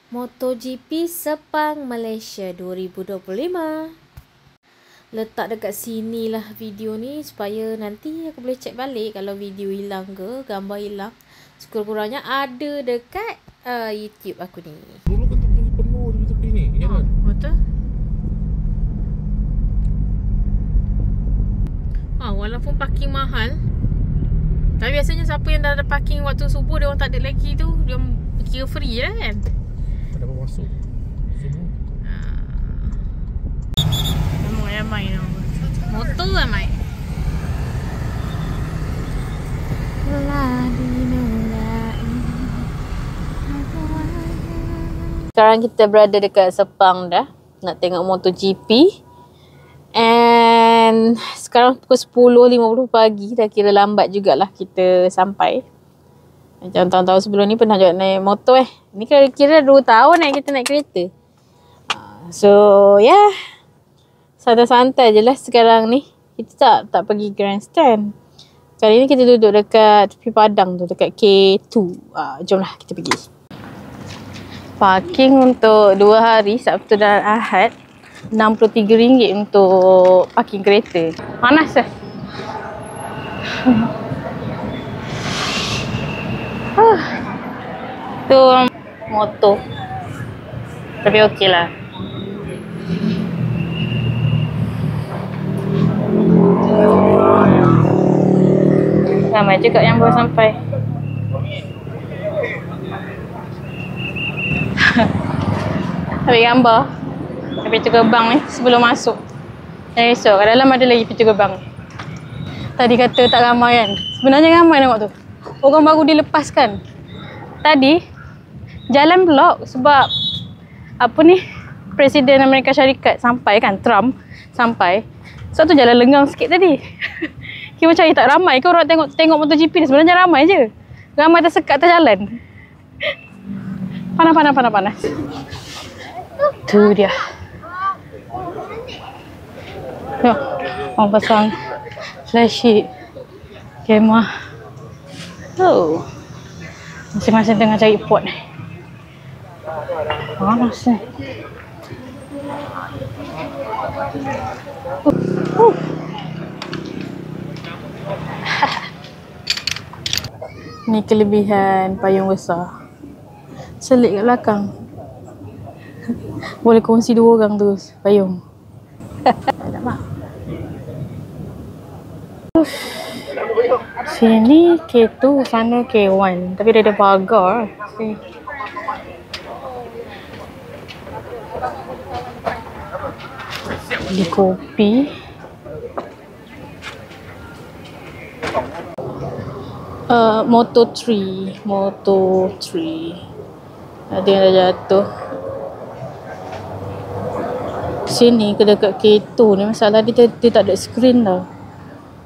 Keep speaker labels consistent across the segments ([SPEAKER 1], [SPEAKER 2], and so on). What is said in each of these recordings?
[SPEAKER 1] MotoGP Sepang Malaysia 2025. Letak dekat sini lah video ni supaya nanti aku boleh check balik kalau video hilang ke, gambar hilang. Sekurang-kurangnya ada dekat YouTube aku ni.
[SPEAKER 2] Dulu kan tu penuh di tepi ni, ya kan?
[SPEAKER 1] Betul. Walaupun parking mahal, tapi biasanya siapa yang dah ada parking waktu subuh, dia orang tak ada lagi tu, dia kira free lah kan.
[SPEAKER 2] Tak dapat masuk subuh.
[SPEAKER 1] Ramai tu. Motor ramai. Sekarang kita berada dekat Sepang dah, nak tengok MotoGP. And sekarang pukul 10.50 pagi, dah kira lambat jugalah kita sampai. Macam tahun-tahun sebelum ni pernah juga naik motor Ni kira-kira 2 tahun kita naik kereta. So yeah, santai-santai je lah sekarang ni. Kita tak pergi grandstand. Kali ni kita duduk dekat tepi padang tu, dekat K2. Jomlah kita pergi. Parking untuk 2 hari, Sabtu dan Ahad, RM63 untuk parking kereta. Panas lah. Tu motor. Tapi okey lah. Ramai juga yang baru sampai. Ambil gambar pintu gerbang ni sebelum masuk. Jangan risau, kat dalam ada lagi pintu gerbang. Tadi kata tak ramai kan? Sebenarnya ramai nampak tu. Orang baru dilepaskan. Tadi jalan blok sebab apa ni, Presiden Amerika Syarikat sampai kan, Trump sampai. Sebab tu jalan lengang sikit tadi. Kira macam tak ramai ke orang tengok MotoGP ni? Sebenarnya ramai je. Ramai tersekat atas jalan. Panas. Tu dia. Tengok, orang pasang flashlight, kemah. Oh, masing-masing tengah cari pot ni. Panas ni. Ni kelebihan payung besar. Selit kat belakang. Boleh kongsi 2 orang tu payung. Tak apa. Sini K2, sana K1. Tapi dia ada pagar. Beli kopi. Moto3. Ada yang dah jatuh. Sini ke dekat K2 ni masalah dia tak ada screen tau.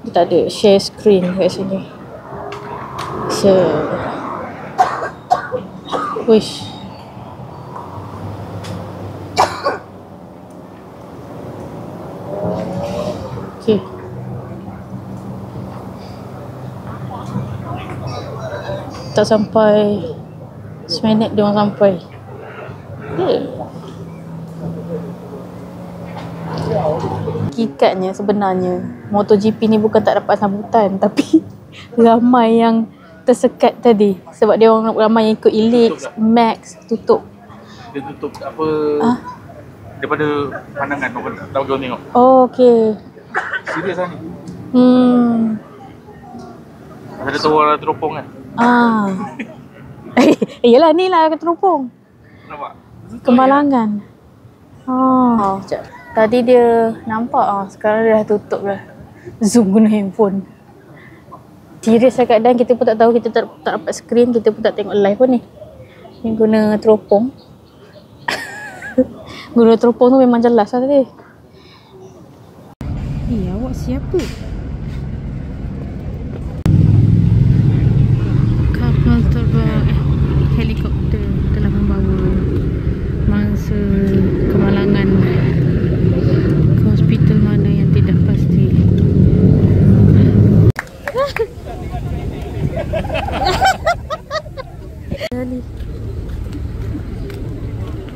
[SPEAKER 1] Dia tak ada share screen kat sini. So wish. Okay. Tak sampai 1 minit dia orang sampai. Hakikatnya sebenarnya MotoGP ni bukan tak dapat sambutan, tapi ramai yang tersekat tadi sebab dia orang ramai yang ikut Elite, Max tutup.
[SPEAKER 2] Dia tutup apa? Daripada pandangan orang tak tahu tengok.
[SPEAKER 1] Oh, okey.
[SPEAKER 2] Serius lah ni. Ada orang teropong kan?
[SPEAKER 1] Yelah ni lah teropong.
[SPEAKER 2] Nampak?
[SPEAKER 1] Kemalangan. Sekejap. Tadi dia nampak, sekarang dia dah tutup dah. Zoom guna handphone. Serius lah keadaan, kita pun tak tahu, kita tak dapat screen, kita pun tak tengok live pun ni. Ni guna teropong. Guna teropong tu memang jelas lah tadi. Awak siapa? Kapal terbang, helikopter telah membawa mangsa kemalangan ke hospital mana yang tidak pasti.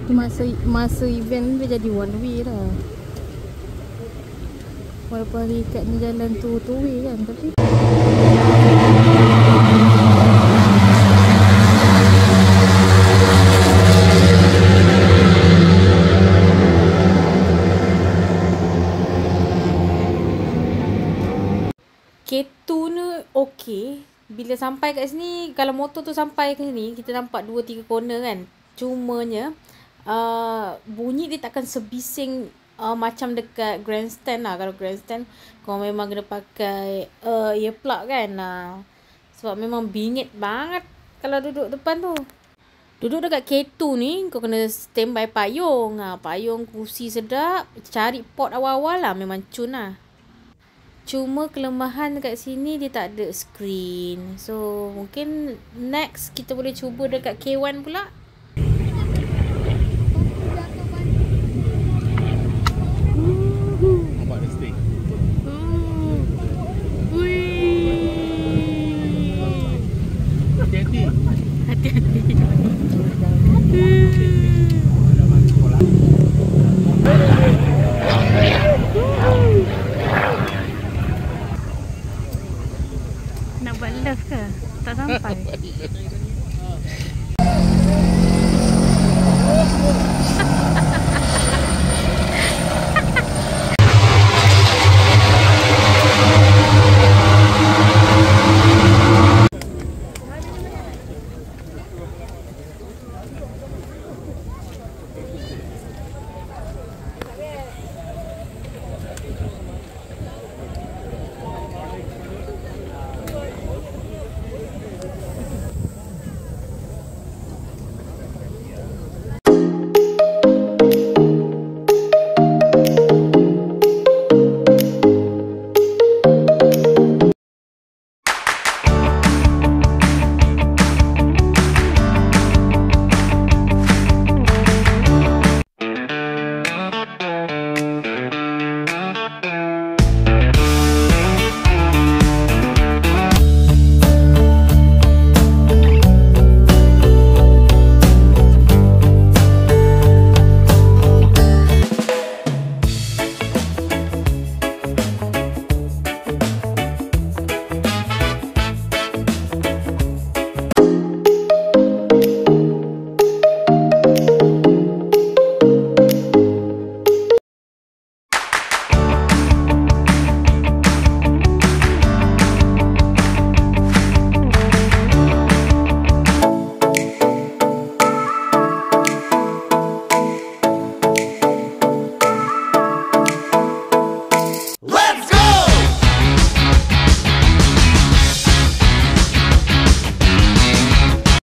[SPEAKER 1] Masa event dia jadi one way lah. Walaupun hari ikatnya jalan tu two way kan, tapi K2 ni okey. Bila sampai kat sini, kalau motor tu sampai ke sini, kita nampak 2-3 corner kan. Cumanya bunyi dia takkan sebising macam dekat grandstand lah. Kalau grandstand kau memang kena pakai earplug kan. Sebab memang bingit banget kalau duduk depan tu. Duduk dekat K2 ni kau kena standby payung. Payung, kursi sedap. Cari pot awal-awal lah memang cun lah. Cuma kelemahan dekat sini dia tak ada screen. So mungkin next kita boleh cuba dekat K1 pula.